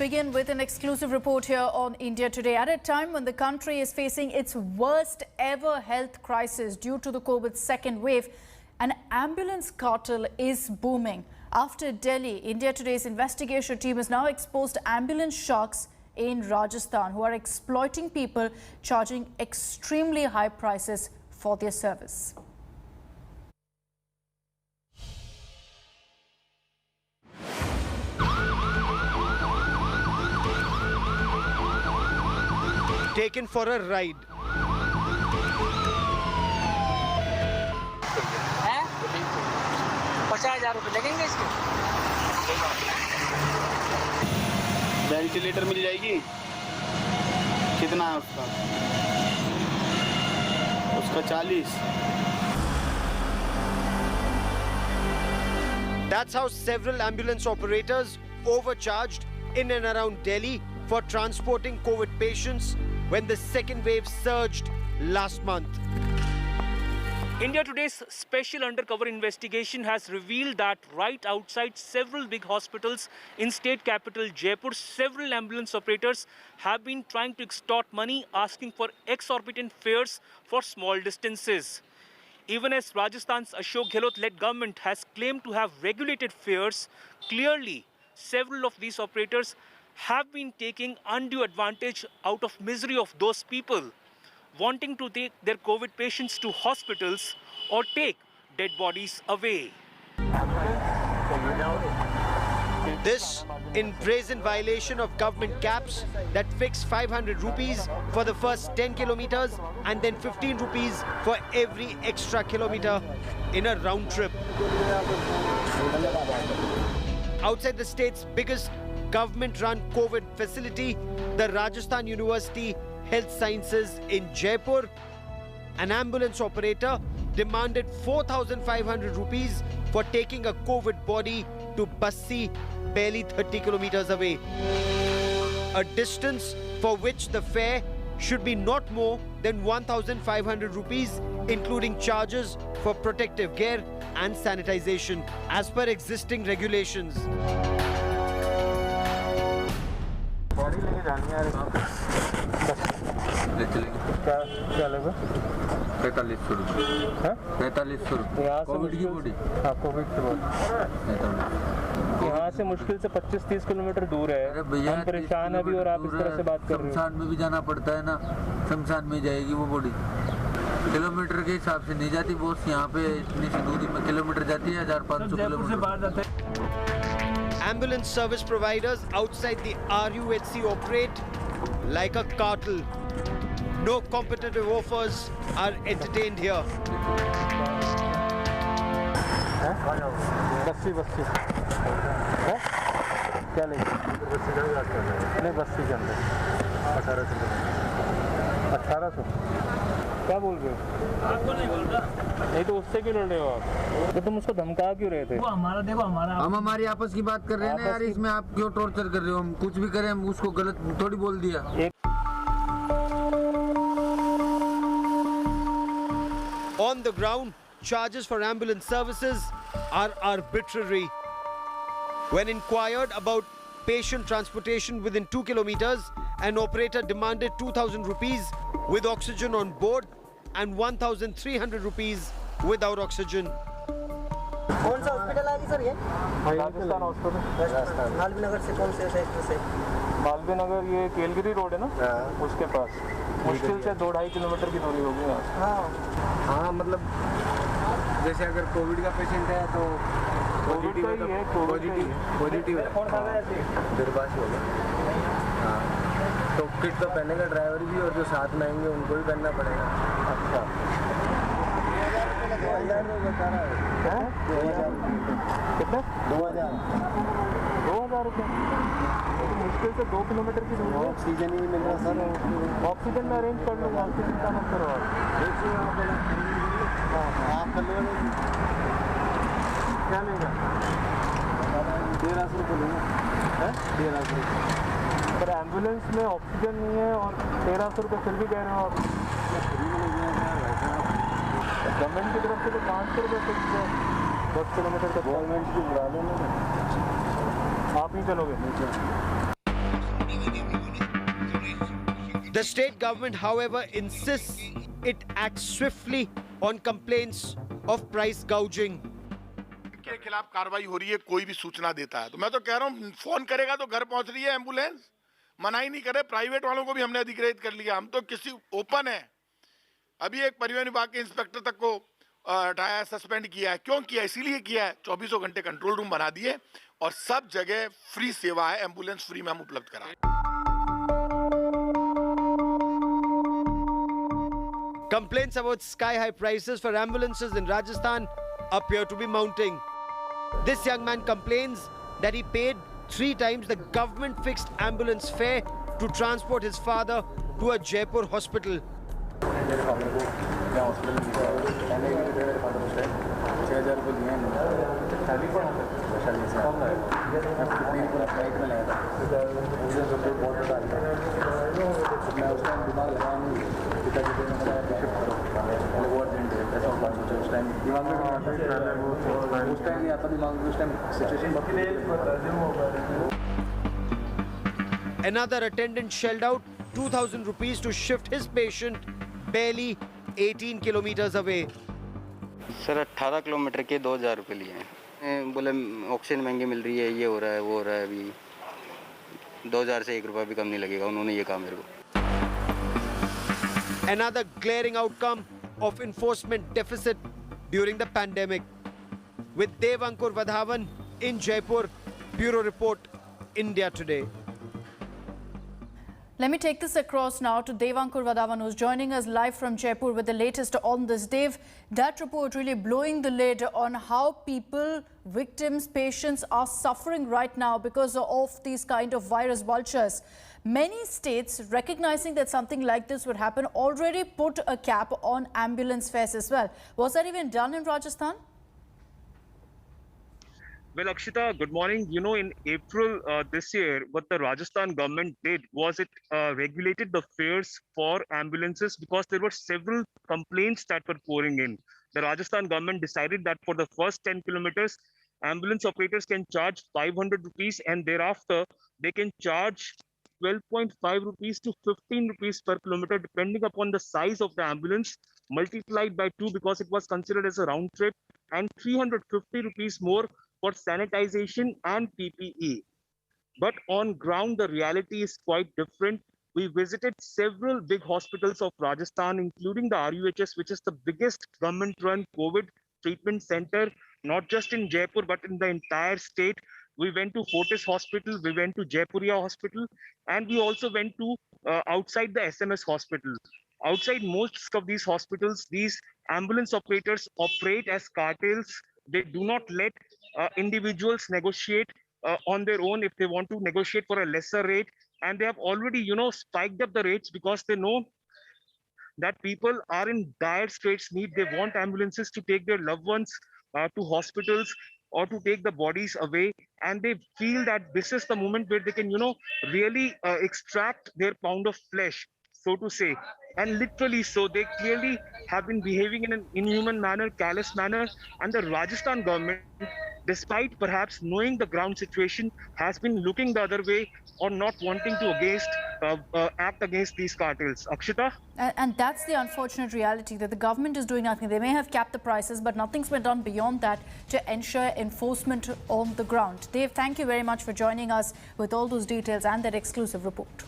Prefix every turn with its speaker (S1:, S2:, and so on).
S1: begin with an exclusive report here on India Today. At a time when the country is facing its worst ever health crisis due to the COVID second wave, an ambulance cartel is booming. After Delhi, India Today's investigation team has now exposed ambulance sharks in Rajasthan who are exploiting people, charging extremely high prices for their service.
S2: Taken for a ride.
S3: हैं? 50,000 रुपए लगेंगे इसके?
S4: Ventilator मिल जाएगी? कितना है उसका? उसका 40.
S2: That's how several ambulance operators overcharged in and around Delhi for transporting COVID patients when the second wave surged last month.
S5: India Today's special undercover investigation has revealed that right outside several big hospitals in state capital Jaipur, several ambulance operators have been trying to extort money, asking for exorbitant fares for small distances. Even as Rajasthan's Ashok Gehlot-led government has claimed to have regulated fares, clearly several of these operators have been taking undue advantage out of misery of those people wanting to take their COVID patients to hospitals or take dead bodies away.
S2: This in brazen violation of government caps that fix 500 rupees for the first 10 kilometers and then 15 rupees for every extra kilometer in a round trip. Outside the state's biggest government-run COVID facility, the Rajasthan University Health Sciences in Jaipur, an ambulance operator demanded 4,500 rupees for taking a COVID body to Bassi, barely 30 kilometers away. A distance for which the fare should be not more than 1,500 rupees, including charges for protective gear and sanitization, as per existing regulations.
S6: क्या लगा?
S4: 4500 रुपये. 4500 रुपये. Covid की body?
S6: हाँ, Covid की body. यहाँ से मुश्किल से 25-30 किलोमीटर दूर है. हम परेशान अभी और आप इस तरह से बात कर रहे हो.
S4: शमशान में भी जाना पड़ता है ना. शमशान में जाएगी वो बॉडी. किलोमीटर के हिसाब से नहीं जाती बॉस. यहाँ पे इतनी सी दूरी में किलोमीटर जाती है 1500 kilometre.
S2: Ambulance service providers outside the RUHC operate like a cartel. No competitive offers are entertained here.
S6: Bassi क्या लेंगे? नहीं, बस्सी के अंदर 1800. क्या बोल रहे हो? आपको नहीं बोल रहा. नहीं तो उससे क्यों लड़ रहे हो आप? तो तुम उसको धमका क्यों रहे थे? वो हमारा देखो, हम
S4: हमारी आपस की बात कर रहे हैं ना यार. इसमें आप क्यों टॉर्चर कर रहे हो? हम कुछ भी करें, हम उसको गलत थोड़ी बोल दिया.
S2: On the ground, charges for ambulance services are arbitrary. When inquired about patient transportation within 2 kilometers, an operator demanded 2,000 rupees with oxygen on board and 1,300 rupees without oxygen.
S3: कौन सा हॉस्पिटल है सर ये?
S6: राजस्थान हॉस्पिटल.
S3: मालवीय नगर से कौन से sector से?
S6: मालवीय नगर ये केलगिरी road है ना, उसके पास. मुश्किल से 2-2.5 किलोमीटर की दूरी होगी यहाँ से.
S4: हाँ, मतलब जैसे अगर कोविड का पेशेंट है तो
S6: कोविड का ही है.
S4: पॉजिटिव है. दुर्भाष हो गया. हाँ, तो किट तो पहनेगा ड्राइवर भी, और जो साथ में आएंगे उनको भी पहनना पड़ेगा.
S6: अच्छा.
S4: 2000 बता रहा है. 2000
S6: कितना?
S4: 2000
S6: रुपये. मुश्किल से 2 किलोमीटर की दूरी है.
S4: ऑक्सीजन ही मिल रहा सर.
S6: ऑक्सीजन में अरेंज कर लूँगा. ऑक्सीजन का मत करो आप.
S4: आप कर लो.
S6: क्या लेगा?
S4: 1300 रुपये लूँगा. 1300 रुपये.
S6: पर एम्बुलेंस में ऑक्सीजन नहीं है और 1300 रुपये फिर भी कह रहे हो आप. गवर्नमेंट की तरफ से तो 500 रुपये फिक्स है. 10 किलोमीटर तक.
S4: गवर्नमेंट की बुला लो ना.
S6: आप ही चलोगे?
S2: The state government, however, insists it acts swiftly on complaints of price gouging.
S7: के खिलाफ कार्रवाई हो रही है, कोई भी सूचना देता है तो मैं तो कह रहा हूँ फोन करेगा तो घर पहुंच रही है एम्बुलेंस, मना ही नहीं करे। प्राइवेट वालों को भी हमने अधिकृत कर लिया, हम तो किसी ओपन है। अभी एक परिवहन विभाग के इंस्पेक्टर तक को हटाया, सस्पेंड किया है। क्यों किया? इसीलिए किया है 24 घंटे कंट्रोल रूम बना दिए और सब जगह फ्री सेवा है, एम्बुलेंस फ्री में हम उपलब्ध कराएं।
S2: Complaints about sky-high prices for ambulances in Rajasthan appear to be mounting. This young man complains that he paid 3 times the government-fixed ambulance fare to transport his father to a Jaipur hospital. Another attendant shelled out 2,000 rupees to shift his patient barely 18 kilometers away.
S8: Sir 18 kilometre के 2,000 रुपये लिए हैं। बोले oxygen महंगी मिल रही है, ये हो रहा है, वो हो रहा है। अभी 2,000 से 1 रुपया भी कम नहीं लगेगा, उन्होंने ये कहा मेरे को।
S2: Another glaring outcome of enforcement deficit during the pandemic. With Devankur Vadhavan in Jaipur, Bureau Report, India Today.
S1: Let me take this across now to Devankur Vadhavan, who's joining us live from Jaipur with the latest on this. Dev, that report really blowing the lid on how people, victims, patients are suffering right now because of these kind of virus vultures. Many states, recognizing that something like this would happen, already put a cap on ambulance fares as well. Was that even done in Rajasthan?
S5: Well, Akshita, good morning. You know, in April this year, what the Rajasthan government did was it regulated the fares for ambulances because there were several complaints that were pouring in. The Rajasthan government decided that for the first 10 kilometers, ambulance operators can charge 500 rupees and thereafter they can charge 12.5 rupees to 15 rupees per kilometer, depending upon the size of the ambulance, multiplied by 2 because it was considered as a round trip, and 350 rupees more for sanitization and PPE. But on ground, the reality is quite different. We visited several big hospitals of Rajasthan, including the RUHS, which is the biggest government-run COVID treatment center, not just in Jaipur, but in the entire state. We went to Fortis Hospital, we went to Jaipuria Hospital, and we also went to outside the SMS Hospital. Outside most of these hospitals, these ambulance operators operate as cartels. They do not let individuals negotiate on their own if they want to negotiate for a lesser rate. And they have already, spiked up the rates because they know that people are in dire straits need. They want ambulances to take their loved ones to hospitals or to take the bodies away. And they feel that this is the moment where they can, really extract their pound of flesh, so to say. And literally so, they clearly have been behaving in an inhuman manner, callous manner. And the Rajasthan government, despite perhaps knowing the ground situation, has been looking the other way or not wanting to act against these cartels. Akshita?
S1: And that's the unfortunate reality, that the government is doing nothing. They may have capped the prices, but nothing's been done beyond that to ensure enforcement on the ground. Dave, thank you very much for joining us with all those details and that exclusive report.